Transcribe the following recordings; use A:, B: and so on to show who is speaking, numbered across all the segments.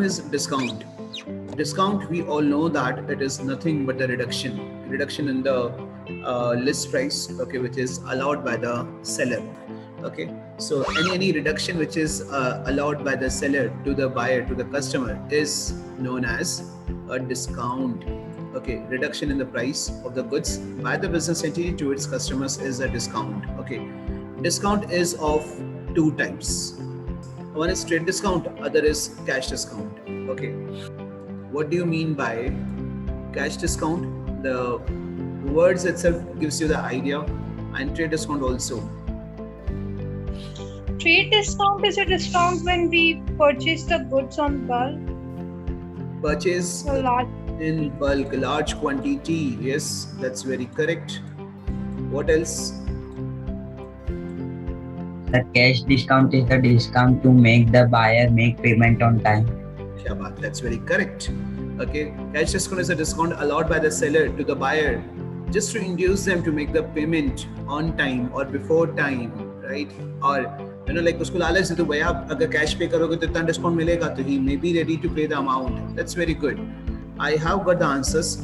A: is discount. Discount, we all know that it is nothing but a reduction in the list price, okay, which is allowed by the seller. Okay, so any reduction which is allowed by the seller to the buyer, to the customer, is known as a discount. Okay, reduction in the price of the goods by the business entity to its customers is a discount. Okay, discount is of two types. One is trade discount, other is cash discount. Okay, what do you mean by cash discount? The words itself gives you the idea, and trade discount also.
B: Trade discount is a discount when we purchase the goods on bulk.
A: Purchase in bulk, large quantity. Yes, that's very correct. What else?
C: The cash discount is the discount to make the buyer make payment on time.
A: That's very correct. Okay, cash discount is a discount allowed by the seller to the buyer just to induce them to make the payment on time or before time, right? Or like उसको लालच दे भैया अगर cash पे करोगे तो इतना discount मिलेगा, तो he may be ready to pay the amount. That's very good. I have got the answers,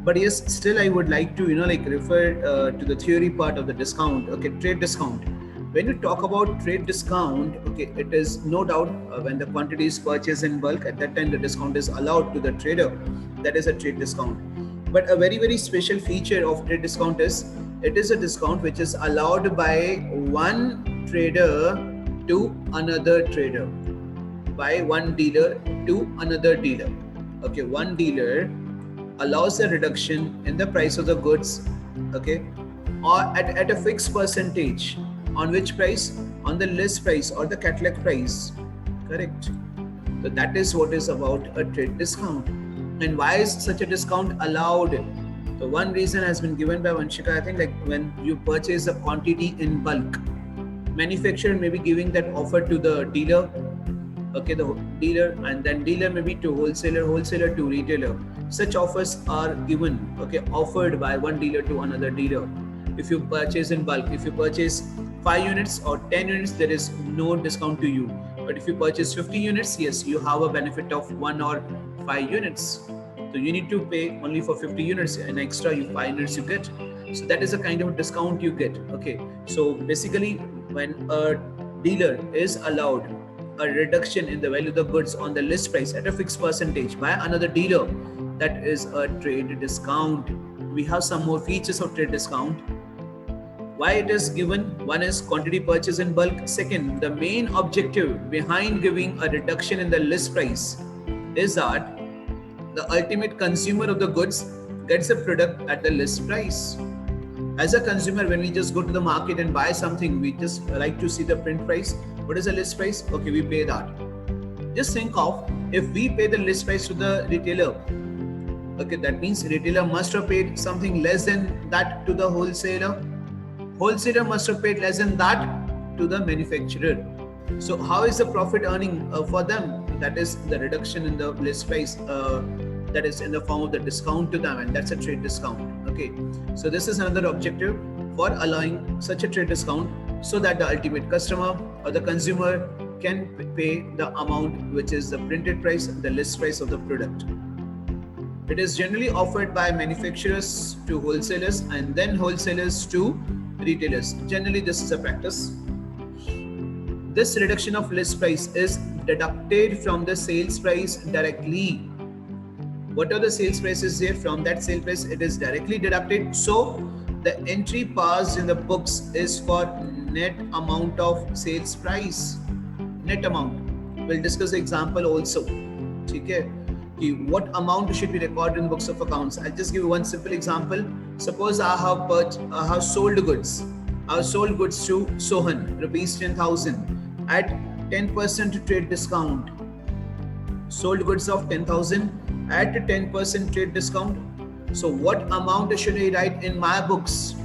A: but yes, still I would like to refer to the theory part of the discount. Okay, trade discount. When you talk about trade discount, okay, it is no doubt when the quantity is purchased in bulk, at that time the discount is allowed to the trader. That is a trade discount. But a very special feature of trade discount is it is a discount which is allowed by one trader to another trader, by one dealer to another dealer. Okay, one dealer allows a reduction in the price of the goods, okay, or at a fixed percentage. On which price? On the list price or the catalog price. Correct. So that is what is about a trade discount. And why is such a discount allowed? So one reason has been given by Vanshika. I think like when you purchase a quantity in bulk, manufacturer may be giving that offer to the dealer, okay, the dealer, and then dealer may be to wholesaler, wholesaler to retailer. Such offers are given, okay, offered by one dealer to another dealer. If you purchase in bulk, if you purchase 5 units or 10 units, there is no discount to you. But if you purchase 50 units, yes, you have a benefit of 1 or 5 units. So you need to pay only for 50 units, and extra 5 units you get. So that is a kind of discount you get. Okay. So basically, when a dealer is allowed a reduction in the value of the goods on the list price at a fixed percentage by another dealer, that is a trade discount. We have some more features of trade discount. Why it is given? One is quantity purchase in bulk. Second, the main objective behind giving a reduction in the list price is that the ultimate consumer of the goods gets the product at the list price. As a consumer, when we just go to the market and buy something, we just like to see the print price. What is the list price? Okay, we pay that. Just think of if we pay the list price to the retailer. Okay, that means retailer must have paid something less than that to the wholesaler. Wholesaler must have paid less than that to the manufacturer. So how is the profit earning for them? That is the reduction in the list price. That is in the form of the discount to them, and that's a trade discount. Okay, so this is another objective for allowing such a trade discount, so that the ultimate customer or the consumer can pay the amount which is the printed price, the list price of the product. It is generally offered by manufacturers to wholesalers and then wholesalers to retailers. Generally, this is a practice. This reduction of list price is deducted from the sales price directly. What are the sales prices there? From that sale price, it is directly deducted. So the entry passed in the books is for net amount of sales price. Net amount. We'll discuss the example also. Okay. What amount should be recorded in books of accounts? I'll just give you one simple example. Suppose I have sold goods. I have sold goods to Sohan, rupees 10,000 at 10% trade discount. Sold goods of 10,000 at 10% trade discount. So what amount should I write in my books?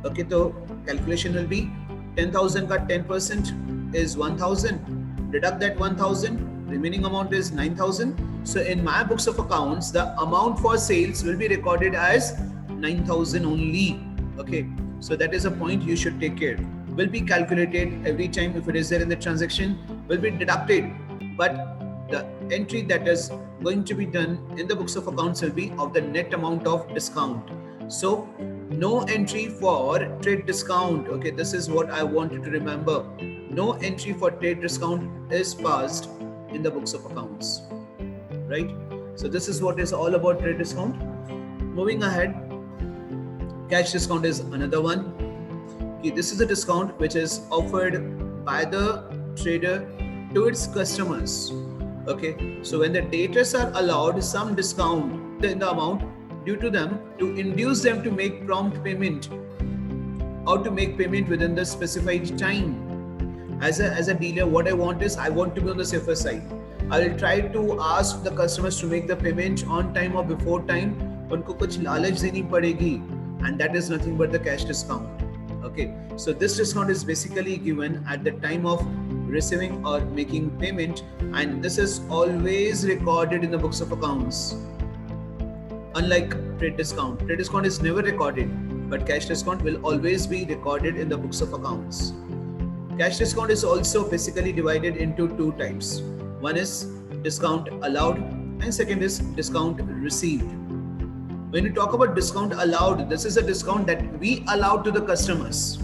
A: Okay, so calculation will be 10,000 ka 10% is 1,000. Deduct that 1,000. Remaining amount is 9,000. So in my books of accounts, the amount for sales will be recorded as 9,000 only. Okay, so that is a point you should take care. Will be calculated every time if it is there in the transaction, will be deducted. But the entry that is going to be done in the books of accounts will be of the net amount of discount. So no entry for trade discount. Okay, this is what I wanted to remember. No entry for trade discount is passed in the books of accounts, right? So this is what is all about trade discount. Moving ahead, cash discount is another one. Okay, this is a discount which is offered by the trader to its customers. Okay, so when the debtors are allowed some discount in the amount due to them to induce them to make prompt payment or to make payment within the specified time. As a dealer, what I want is I want to be on the safer side. I will try to ask the customers to make the payment on time or before time. उनको कुछ लालच देनी पड़ेगी, and that is nothing but the cash discount. Okay, so this discount is basically given at the time of receiving or making payment, and this is always recorded in the books of accounts. Unlike trade discount is never recorded, but cash discount will always be recorded in the books of accounts. Cash discount is also basically divided into two types. One is discount allowed and second is discount received. When you talk about discount allowed, this is a discount that we allow to the customers.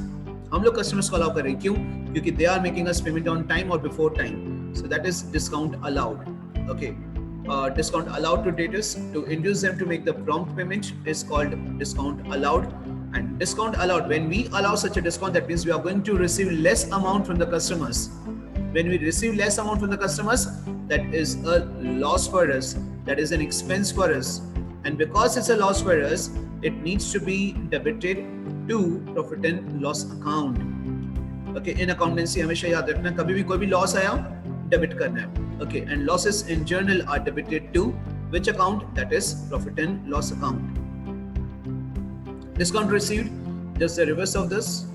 A: हम लोग customers को allow कर रहे हैं, क्यों? क्योंकि they are making us payment on time or before time. So that is discount allowed. Okay. Discount allowed to debtors to induce them to make the prompt payment is called discount allowed. And discount allowed, when we allow such a discount, that means we are going to receive less amount from the customers. When we receive less amount from the customers, that is a loss for us. That is an expense for us. And because it's a loss for us, it needs to be debited to profit and loss account. Okay, in accountancy, हमेशा याद रखना, कभी भी कोई भी loss आया, debit करना है. Okay, and losses in journal are debited to which account? That is profit and loss account. Discount received, just the reverse of this.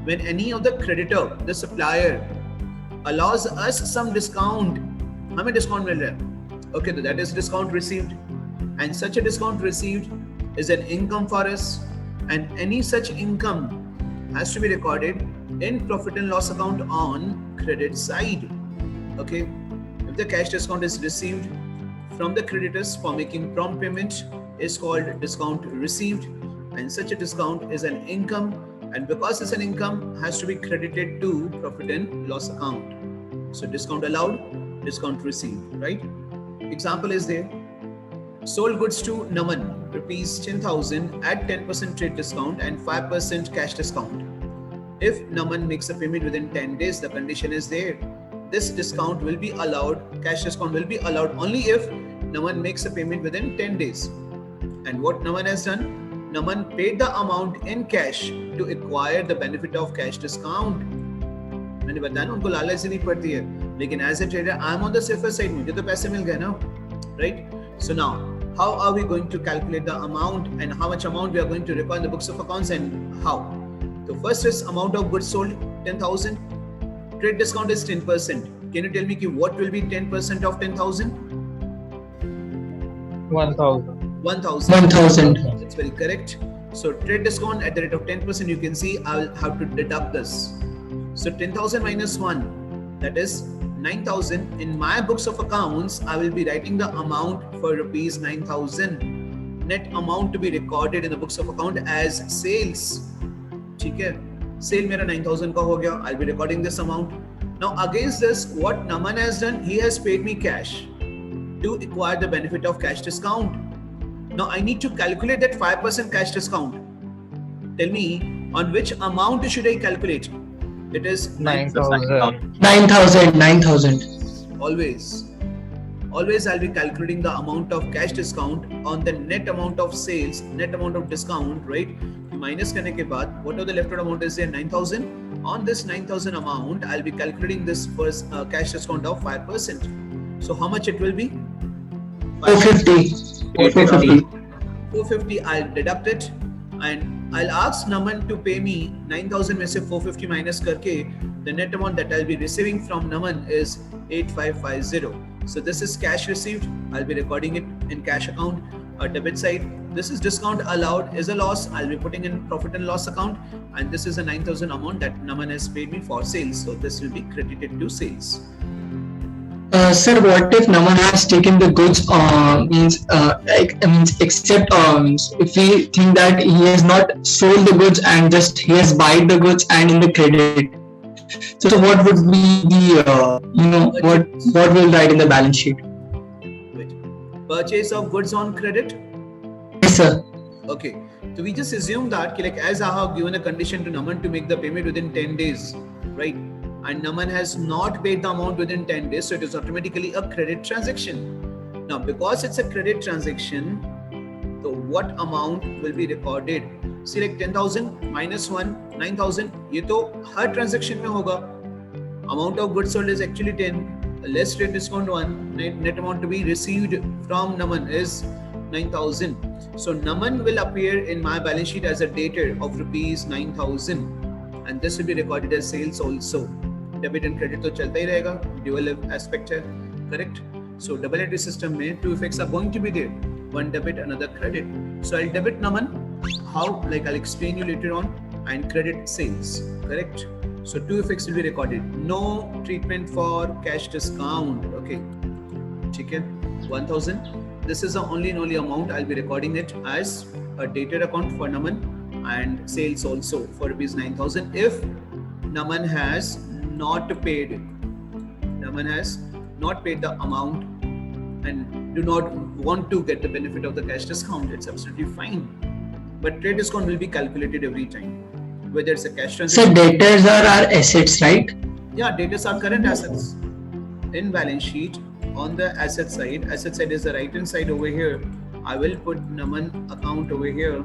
A: When any of the creditor, the supplier, allows us some discount, हमें discount मिल रहा है. Okay, so that is discount received. And such a discount received is an income for us, and any such income has to be recorded in profit and loss account on credit side. Okay, if the cash discount is received from the creditors for making prompt payment is called discount received, and such a discount is an income, and because it's an income has to be credited to profit and loss account. So discount allowed, discount received, right? Example is there. Sold goods to Naman, rupees 10,000 at 10% trade discount and 5% cash discount. If Naman makes a payment within 10 days, the condition is there. This discount will be allowed, cash discount will be allowed only if Naman makes a payment within 10 days. And what Naman has done? Naman paid the amount in cash to acquire the benefit of cash discount. मैंने बताया ना, उनको लालच नहीं पड़ती है, लेकिन as a trader, I am on the safer side. मुझे तो पैसे मिल गए ना, right? So now, how are we going to calculate the amount and how much amount we are going to record in the books of accounts and how? So first is amount of goods sold, 10,000. Trade discount is 10%. Can you tell me what will be 10% of 10,000?
D: 1,000.
A: 1,000.
E: 1,000.
A: That's very correct. So trade discount at the rate of 10%, you can see I will have to deduct this. So 10,000 minus 1, that is 9,000. In my books of accounts, I will be writing the amount for rupees 9,000. Net amount to be recorded in the books of account as sales. ठीक है? Sale मेरा 9,000 का हो गया. I'll be recording this amount. Now against this, what Naman has done, he has paid me cash to acquire the benefit of cash discount. Now I need to calculate that 5% cash discount. Tell me, on which amount should I calculate? It is
D: 9,000.
E: 9,000.
A: Always I'll be calculating the amount of cash discount on the net amount of sales, net amount of discount, right? Minus करने के बाद, whatever the left out amount is there, 9,000. On this 9,000 amount, I'll be calculating this first cash discount of 5%. So how much it will be?
E: 450.
A: 450. I'll deduct it and I'll ask Naman to pay me 9,000 में से 450 minus करके the net amount that I'll be receiving from Naman is 8550. So this is cash received. I'll be recording it in cash account or debit side. This is discount allowed is a loss. I'll be putting in profit and loss account, and this is a 9,000 amount that Naman has paid me for sales. So this will be credited to sales.
E: Sir, what if no one has taken the goods? Means except if we think that he has not sold the goods and just he has bought the goods and in the credit. So what would be the what will write in the balance sheet?
A: Wait. Purchase of goods on credit.
E: Yes, sir.
A: Okay. So we just assume that like as I have given a condition to Naman to make the payment within 10 days, right? And Naman has not paid the amount within 10 days, so it is automatically a credit transaction. Now, because it's a credit transaction, so what amount will be recorded? See, like 10,000 minus 1, 9,000. ये तो हर transaction में होगा. Amount of goods sold is actually 10. Less trade discount 1. Net amount to be received from Naman is 9,000. So Naman will appear in my balance sheet as a debtor of rupees 9,000, and this will be recorded as sales also. Debit and credit तो चलता ही रहेगा, dual aspect है, correct? So double entry system में two effects are going to be there, one debit, another credit. So I'll debit Naman, how? Like I'll explain you later on, and credit sales, correct? So two effects will be recorded. No treatment for cash discount, okay? ठीक है, 1,000. This is the only and only amount I'll be recording it as a debtor account for Naman, and sales also for rupees 9,000. If Naman has not paid the amount and do not want to get the benefit of the cash discount, it's absolutely fine. But trade discount will be calculated every time, whether it's a cash transaction.
E: So debtors are our assets, right?
A: Yeah, debtors are current assets in balance sheet. On the asset side is the right hand side over here. I will put Naman account over here,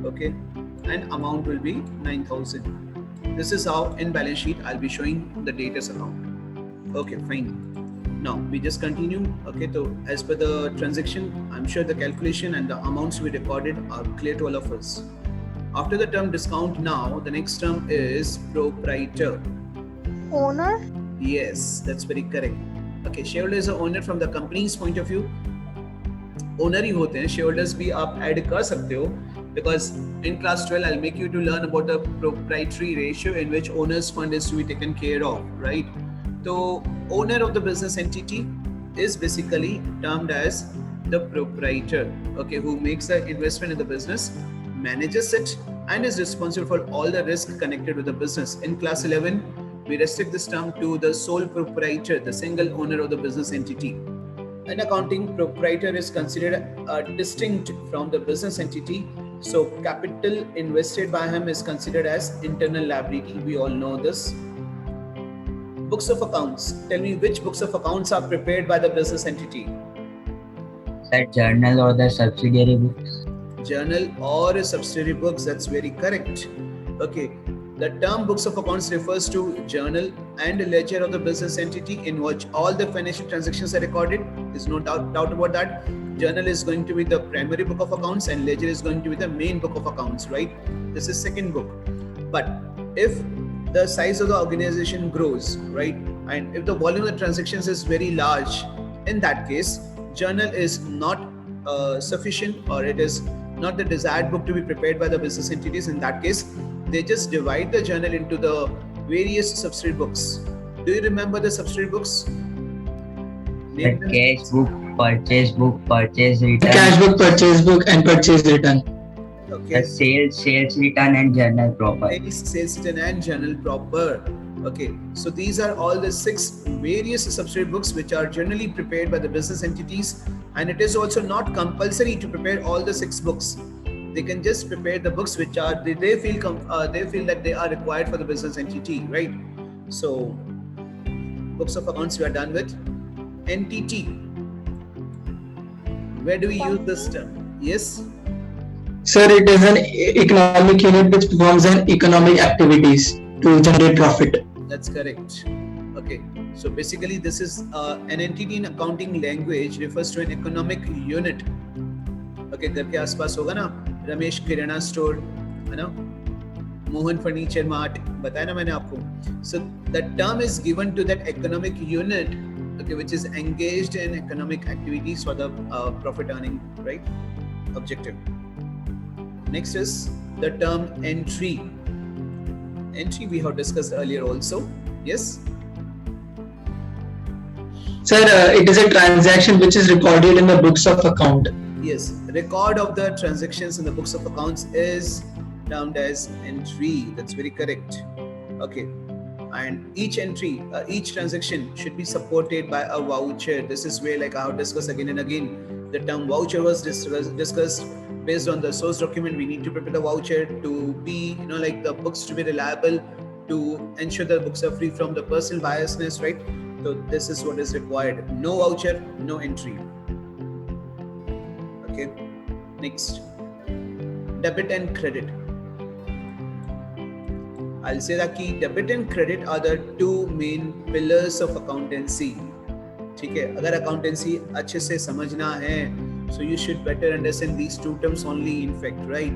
A: okay, and amount will be 9,000. This is how in balance sheet I'll be showing the debtors account. Okay, fine. Now we just continue. Okay, so as per the transaction, I'm sure the calculation and the amounts we recorded are clear to all of us. After the term discount, now the next term is proprietor.
B: Owner?
A: Yes, that's very correct. Okay, shareholder is the owner from the company's point of view. Owner ही होते हैं, shareholders भी आप add कर सकते हो, because in class 12 I'll make you to learn about the proprietary ratio in which owner's fund is to be taken care of, right? So owner of the business entity is basically termed as the proprietor, okay, who makes the investment in the business, manages it, and is responsible for all the risk connected with the business. In class 11, we restrict this term to the sole proprietor, the single owner of the business entity. In accounting, proprietor is considered distinct from the business entity. So capital invested by him is considered as internal liability. We all know this. Books of accounts. Tell me which books of accounts are prepared by the business entity.
C: That journal or the subsidiary books.
A: Journal or subsidiary books. That's very correct. Okay. The term books of accounts refers to journal and ledger of the business entity in which all the financial transactions are recorded. There's no doubt about that. Journal is going to be the primary book of accounts and ledger is going to be the main book of accounts, right? This is second book. But if the size of the organization grows, right, and if the volume of the transactions is very large, in that case, journal is not sufficient, or it is not the desired book to be prepared by the business entities. In that case, they just divide the journal into the various subsidiary books. Do you remember the subsidiary books?
C: The cash book, purchase return.
E: The cash book, purchase book, and purchase return.
A: Okay.
C: The sales return and journal proper.
A: Sales return and journal proper. Okay. So these are all the 6 various subsidiary books which are generally prepared by the business entities, and it is also not compulsory to prepare all the 6 books. They can just prepare the books which are they feel that they are required for the business entity, right? So books of accounts we are done with. Entity. Where do we use this term? Yes?
E: Sir, it is an economic unit which performs an economic activities to generate profit.
A: That's correct. Okay. So basically this is an entity in accounting language refers to an economic unit. Okay, घर के आसपास होगा ना, रमेश किराना store है ना, Mohan furniture mart, बताया ना मैंने आपको. So the term is given to that economic unit, okay, which is engaged in economic activities for the profit earning, right, objective. Next is the term entry. Entry we have discussed earlier also. Yes.
E: Sir, it is a transaction which is recorded in the books of account.
A: Yes, record of the transactions in the books of accounts is termed as entry. That's very correct. Okay, and each entry, each transaction should be supported by a voucher. This is where, like I have discussed again and again, the term voucher was discussed. Based on the source document, we need to prepare the voucher to be, like the books to be reliable, to ensure the books are free from the personal biasness, right? So this is what is required. No voucher, no entry. Okay, next, debit and credit. I'll say that key debit and credit are the two main pillars of accountancy. ठीक है, अगर accountancy अच्छे से समझना है, so you should better understand these two terms only. In fact, right?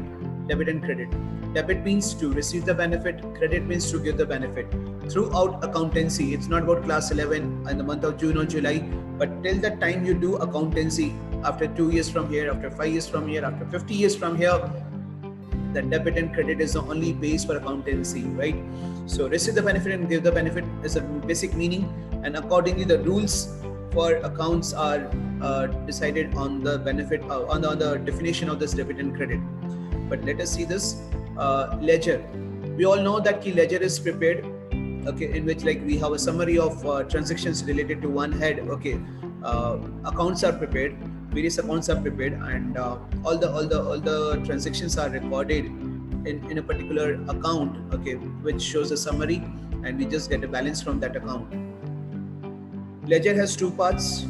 A: Debit and credit. Debit means to receive the benefit. Credit means to give the benefit. Throughout accountancy, it's not about class 11 in the month of June or July, but till the time you do accountancy, after 2 years from here, after 5 years from here, after 50 years from here, the debit and credit is the only base for accountancy, right? So receive the benefit and give the benefit is a basic meaning, and accordingly the rules for accounts are decided on the benefit on the definition of this debit and credit. But let us see this ledger. We all know that key ledger is prepared, okay, in which like we have a summary of transactions related to one head. Okay, accounts are prepared, various accounts are prepared, and all the transactions are recorded in a particular account, okay, which shows a summary, and we just get a balance from that account. Ledger has two parts.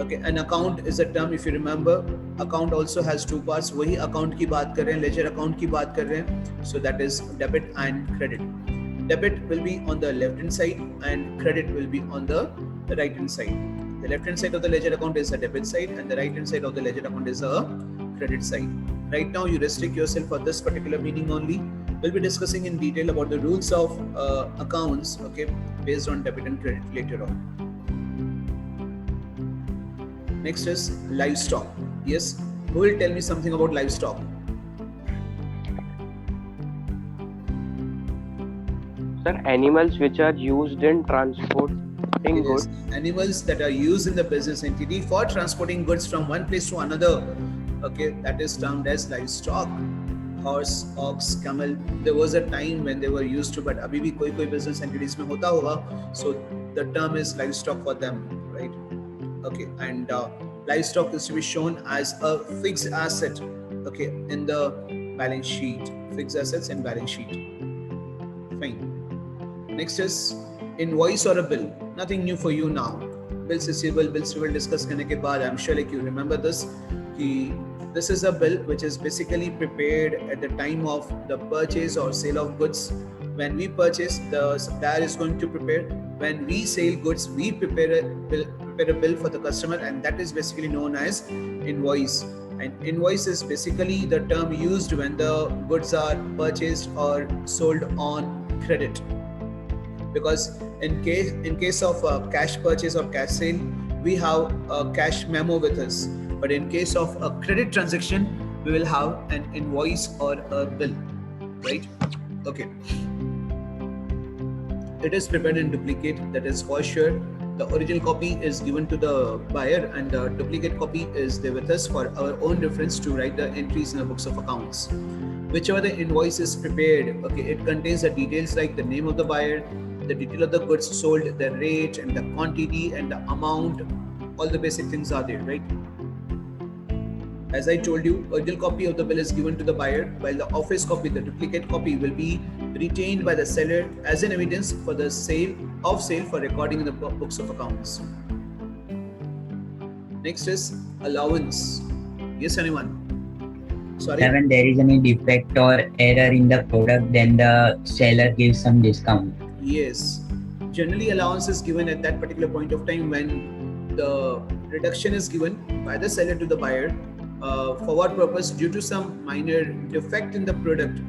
A: Okay, an account is a term, if you remember. Account also has two parts. वही account की बात कर रहे हैं, ledger account की बात कर रहे हैं. So that is debit and credit. Debit will be on the left hand side and credit will be on the right hand side. The left hand side of the ledger account is a debit side and the right hand side of the ledger account is a credit side. Right now you restrict yourself for this particular meaning only. We'll be discussing in detail about the rules of accounts, okay, based on debit and credit later on. Next is livestock. Yes, who will tell me something about livestock?
F: Sir, animals which are used in transporting goods.
A: Animals that are used in the business entity for transporting goods from one place to another. Okay, that is termed as livestock. Horse, ox, camel. There was a time when they were used to, but अभी भी कोई business entities में होता होगा. So the term is livestock for them, right? Okay, and livestock is to be shown as a fixed asset, okay, in the balance sheet. Fixed assets in balance sheet. Fine. Next is invoice or a bill. Nothing new for you now. Bills receivable, bills we will discuss करने के बाद. I'm sure like you remember this. कि this is a bill which is basically prepared at the time of the purchase or sale of goods. When we purchase, the supplier is going to prepare. When we sell goods, we prepare a bill for the customer, and that is basically known as invoice. And invoice is basically the term used when the goods are purchased or sold on credit. Because in case of cash purchase or cash sale, we have a cash memo with us. But in case of a credit transaction, we will have an invoice or a bill, right? Okay. It is prepared in duplicate, that is for sure. The original copy is given to the buyer and the duplicate copy is there with us for our own reference to write the entries in the books of accounts. Whichever the invoice is prepared, okay, it contains the details like the name of the buyer, the detail of the goods sold, the rate and the quantity and the amount. All the basic things are there, right? As I told you, original copy of the bill is given to the buyer, while the office copy, the duplicate copy, will be retained by the seller as an evidence for the sale for recording in the books of accounts. Next is allowance. Yes, anyone? Sorry.
C: When there is any defect or error in the product, then the seller gives some discount.
A: Yes. Generally, allowance is given at that particular point of time when the reduction is given by the seller to the buyer. For what purpose? Due to some minor defect in the product.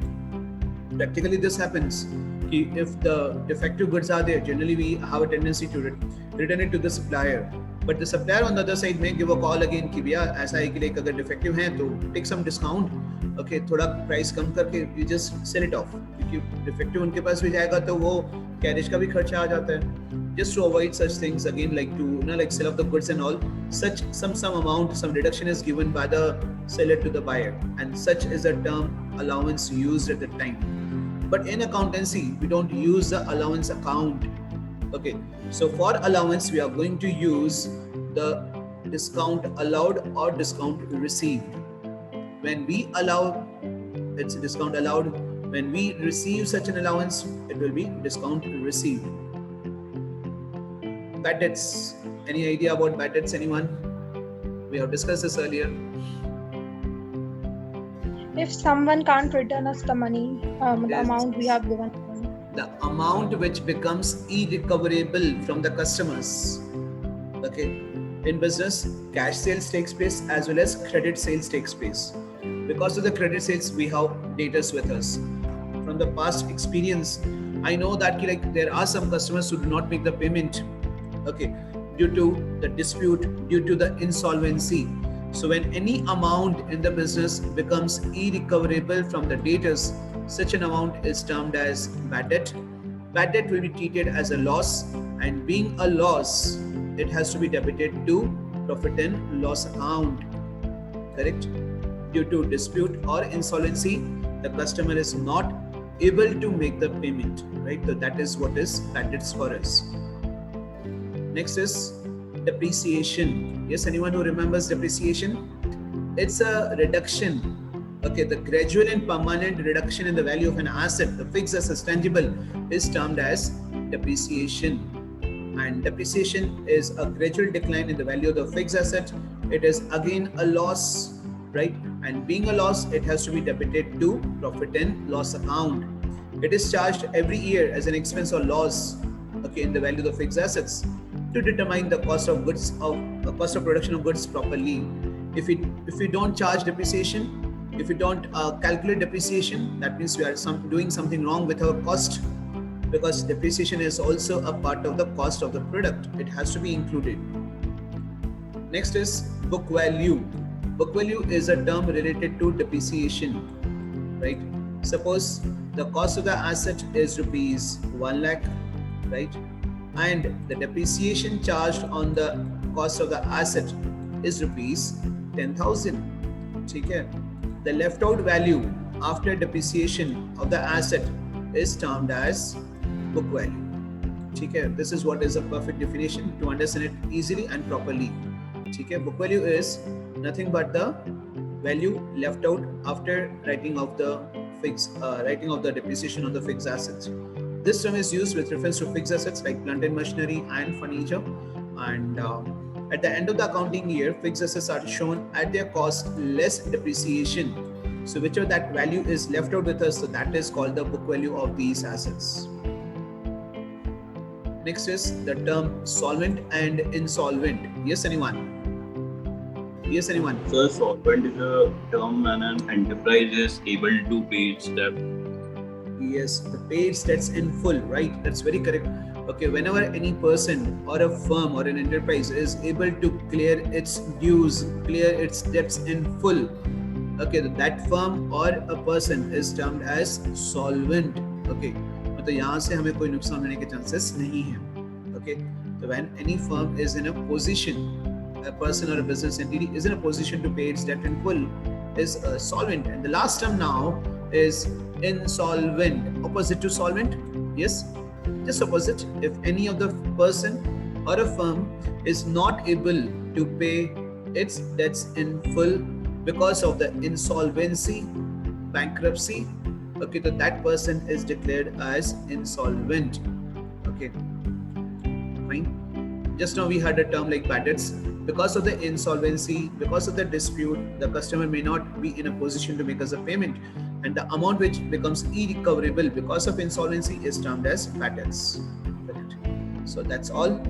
A: Practically this happens. If the defective goods are there, generally we have a tendency to return it to the supplier. But the supplier on the other side may give a call again कि भैया ऐसा है कि like अगर defective हैं तो take some discount, okay, थोड़ा price कम करके you just sell it off. क्योंकि defective उनके पास भी जाएगा तो वो carriage का भी खर्चा आ जाता है. just to avoid such things again, like to like sell off the goods and all, such some amount, some reduction is given by the seller to the buyer, and such is the term allowance used at the time. But in accountancy, we don't use the allowance account. Okay, so for allowance, we are going to use the discount allowed or discount received. When we allow, it's discount allowed. When we receive such an allowance, it will be discount received. Bad debts. Any idea about bad debts, anyone? We have discussed this earlier.
B: If someone can't return us the money, the
A: Yes.
B: amount we have given.
A: The amount which becomes irrecoverable from the customers. Okay, in business, cash sales takes place as well as credit sales takes place. Because of the credit sales, we have data with us. From the past experience, I know that like there are some customers who do not make the payment. Okay, due to the dispute, due to the insolvency. So when any amount in the business becomes irrecoverable from the debtors, such an amount is termed as bad debt. Bad debt will be treated as a loss, and being a loss, it has to be debited to profit and loss account. Correct? Due to dispute or insolvency, the customer is not able to make the payment. Right? So that is what is bad debts for us. Next is depreciation. Yes, anyone who remembers depreciation? It's a reduction. Okay, the gradual and permanent reduction in the value of an asset, the fixed asset tangible, is termed as depreciation. And depreciation is a gradual decline in the value of the fixed asset. It is again a loss, right? And being a loss, it has to be debited to profit and loss account. It is charged every year as an expense or loss, okay, in the value of the fixed assets, to determine the cost of goods of the cost of production of goods properly. If we don't charge depreciation, if we don't calculate depreciation, that means we are doing something wrong with our cost, because depreciation is also a part of the cost of the product. It has to be included. Next is book value. Book value is a term related to depreciation, right? Suppose the cost of the asset is rupees 1 lakh, right? And the depreciation charged on the cost of the asset is rupees 10,000. Okay. The left out value after depreciation of the asset is termed as book value. Okay. This is what is a perfect definition to understand it easily and properly. Okay. Book value is nothing but the value left out after writing of the depreciation on the fixed assets. This term is used with reference to fixed assets like plant and machinery and furniture. And at the end of the accounting year, fixed assets are shown at their cost less depreciation. So whichever that value is left out with us, so that is called the book value of these assets. Next is the term solvent and insolvent. Yes, anyone? Yes, anyone?
G: So solvent is a term when an enterprise is able to pay its debt.
A: Yes, the paid debts in full, right? That's very correct. Okay, whenever any person or a firm or an enterprise is able to clear its dues, clear its debts in full, okay, that firm or a person is termed as solvent. Okay, मतलब यहाँ से हमें कोई नुकसान होने के chances नहीं है. Okay, so when any firm is in a position, a person or a business entity is in a position to pay its debt in full, is solvent. And the last term now is insolvent. Opposite to solvent? Yes, just opposite. If any of the person or a firm is not able to pay its debts in full because of the insolvency, bankruptcy, okay, so that person is declared as insolvent. Okay, fine. Just now we had a term like bad debts. Because of the insolvency, because of the dispute, the customer may not be in a position to make us a payment, and the amount which becomes irrecoverable because of insolvency is termed as bad debts. So that's all.